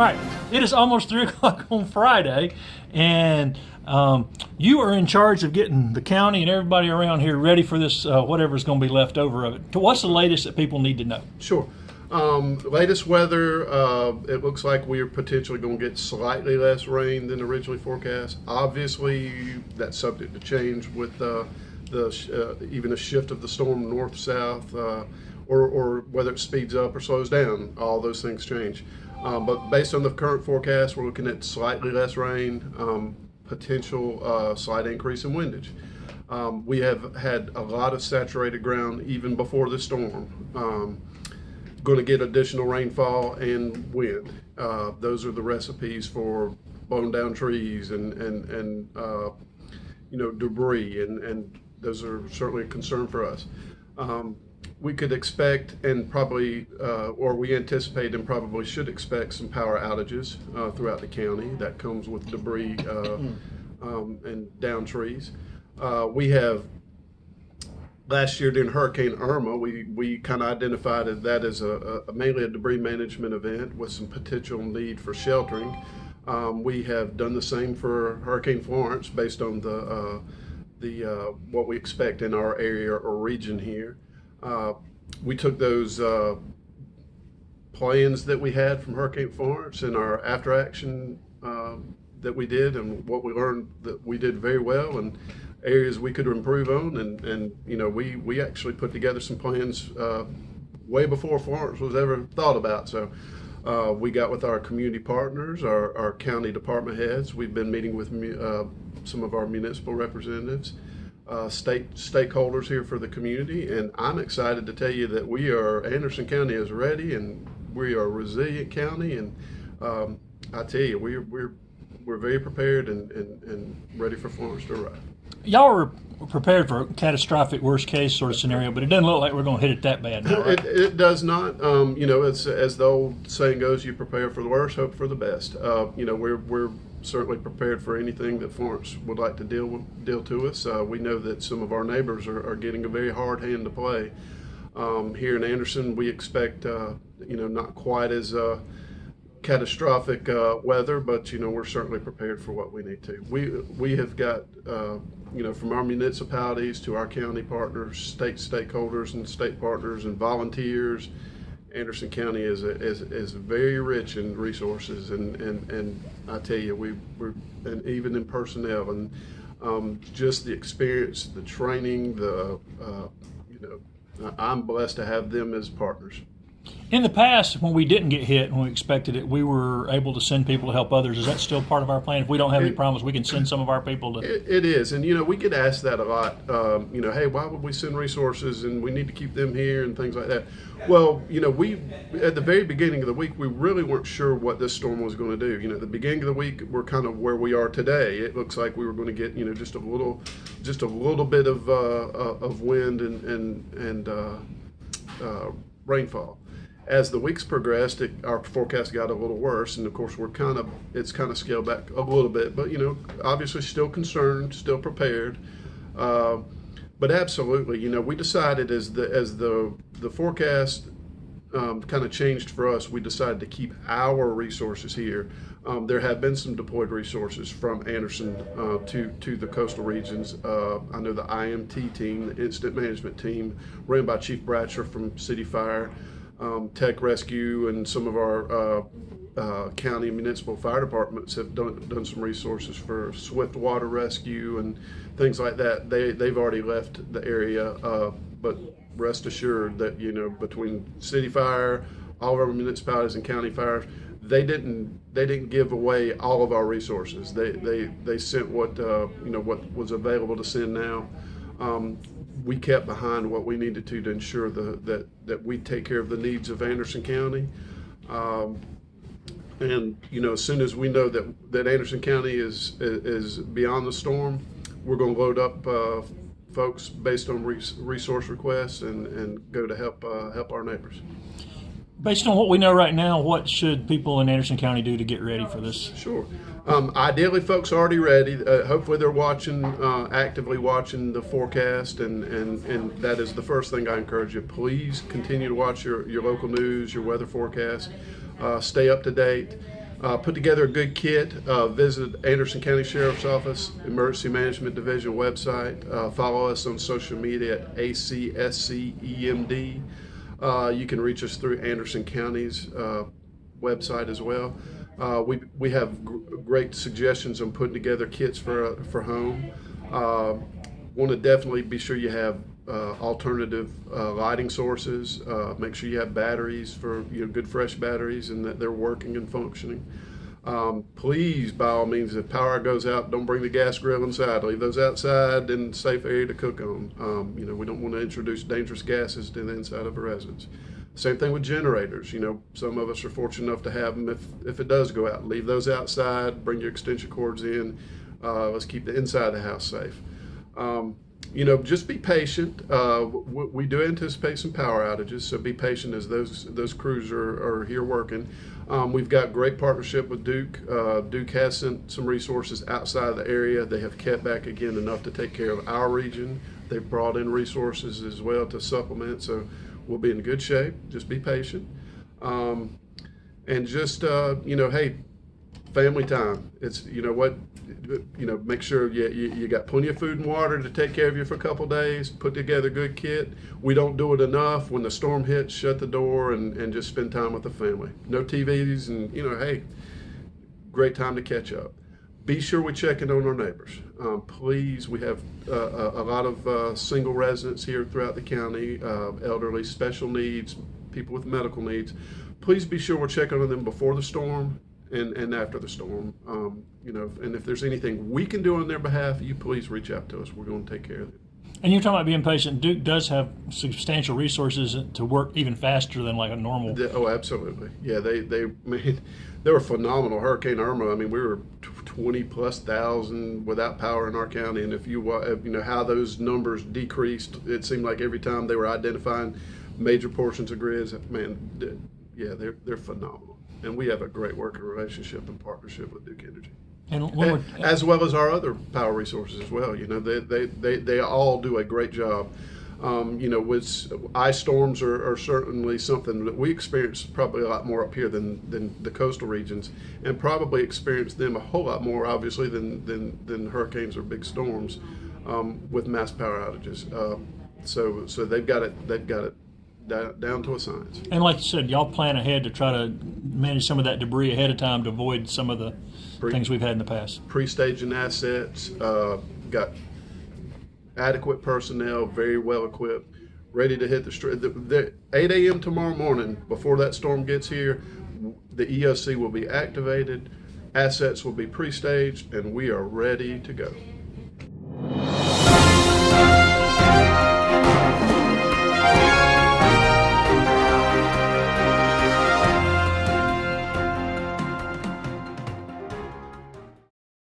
right, it is almost 3 o'clock on Friday, and you are in charge of getting the county and everybody around here ready for this, whatever's going to be left over of it. What's the latest that people need to know? Sure. Latest weather, it looks like we are potentially going to get slightly less rain than originally forecast. Obviously, that's subject to change with even a shift of the storm north-south, or whether it speeds up or slows down. All those things change. But based on the current forecast, we're looking at slightly less rain, potential slight increase in windage. We have had a lot of saturated ground even before the storm. Going to get additional rainfall and wind. Those are the recipes for blown down trees and debris, and those are certainly a concern for us. We could expect and probably, or we anticipate and probably should expect some power outages throughout the county. That comes with debris and down trees. We have, last year during Hurricane Irma, we kind of identified that as mainly a debris management event with some potential need for sheltering. We have done the same for Hurricane Florence based on what we expect in our area or region here. We took those plans that we had from Hurricane Florence and our after action that we did, and what we learned that we did very well, and areas we could improve on, and we actually put together some plans way before Florence was ever thought about. So we got with our community partners, our county department heads. We've been meeting with some of our municipal representatives, state stakeholders here for the community, and I'm excited to tell you that Anderson County is ready, and we are a resilient county, and I tell you, we're very prepared and ready for Florence to arrive. Y'all are prepared for a catastrophic worst case sort of scenario, but it doesn't look like we're going to hit it that bad now, right? It does not. It's, as the old saying goes, you prepare for the worst, hope for the best. We're certainly prepared for anything that Florence would like to deal to us. We know that some of our neighbors are getting a very hard hand to play. Here in Anderson, we expect, not quite as catastrophic weather, but we're certainly prepared for what we need to. We have got from our municipalities to our county partners, state stakeholders and state partners and volunteers. Anderson County is very rich in resources, and I tell you, we're and even in personnel and just the experience, the training, I'm blessed to have them as partners. In the past, when we didn't get hit, when we expected it, we were able to send people to help others. Is that still part of our plan? If we don't have any problems, we can send some of our people to... It is, and we get asked that a lot. Hey, why would we send resources, and we need to keep them here and things like that. Well, we at the very beginning of the week, we really weren't sure what this storm was going to do. At the beginning of the week, we're kind of where we are today. It looks like we were going to get just a little bit of wind and rainfall. As the weeks progressed, our forecast got a little worse, and of course it's kind of scaled back a little bit. But obviously still concerned, still prepared. But absolutely, we decided as the forecast kind of changed for us, we decided to keep our resources here. There have been some deployed resources from Anderson to the coastal regions. I know the IMT team, the Incident Management Team, ran by Chief Bradshaw from City Fire, Tech Rescue, and some of our county and municipal fire departments have done some resources for swift water rescue and things like that. They've already left the area, but rest assured that between City Fire, all of our municipalities and county fires, they didn't give away all of our resources. They sent what was available to send now. We kept behind what we needed to ensure that we take care of the needs of Anderson County. And as soon as we know that Anderson County is beyond the storm, we're going to load up folks based on resource requests and go to help our neighbors. Based on what we know right now, what should people in Anderson County do to get ready for this? Sure. Ideally, folks are already ready. Hopefully, they're actively watching the forecast, and that is the first thing I encourage you. Please continue to watch your local news, your weather forecast. Stay up to date. Put together a good kit. Visit Anderson County Sheriff's Office Emergency Management Division website. Follow us on social media at ACSCEMD. You can reach us through Anderson County's website as well. We have great suggestions on putting together kits for home. Want to definitely be sure you have alternative lighting sources. Make sure you have batteries for good fresh batteries and that they're working and functioning. Please, by all means, if power goes out, don't bring the gas grill inside. Leave those outside in a safe area to cook on. We don't want to introduce dangerous gases to the inside of a residence. Same thing with generators. Some of us are fortunate enough to have them. If it does go out, leave those outside. Bring your extension cords in. Let's keep the inside of the house safe. Just be patient. We do anticipate some power outages, so be patient as those crews are here working. We've got great partnership with Duke. Duke has sent some resources outside of the area. They have kept back again enough to take care of our region. They've brought in resources as well to supplement, so we'll be in good shape. Just be patient. And just, hey, family time. It's, make sure you got plenty of food and water to take care of you for a couple days. Put together a good kit. We don't do it enough. When the storm hits, shut the door and just spend time with the family. No TVs and, hey, great time to catch up. Be sure we check in on our neighbors. Please, we have a lot of single residents here throughout the county, elderly, special needs, people with medical needs. Please be sure we're checking on them before the storm and after the storm. And if there's anything we can do on their behalf, you please reach out to us. We're going to take care of it. And you're talking about being patient. Duke does have substantial resources to work even faster than like a normal. Oh, absolutely. Yeah, they were phenomenal. Hurricane Irma. I mean, we were 20,000+ without power in our county, and if you how those numbers decreased, it seemed like every time they were identifying major portions of grids. Man, yeah, they're phenomenal, and we have a great working relationship and partnership with Duke Energy. And as well as our other power resources as well. They all do a great job. With ice storms are certainly something that we experience probably a lot more up here than the coastal regions, and probably experience them a whole lot more, obviously, than hurricanes or big storms with mass power outages. So they've got it down to a science. And like you said, y'all plan ahead to try to manage some of that debris ahead of time to avoid some of the things we've had in the past. Pre-staging assets, got adequate personnel, very well equipped, ready to hit the street. The 8 a.m. tomorrow morning, before that storm gets here, the EOC will be activated, assets will be pre-staged, and we are ready to go.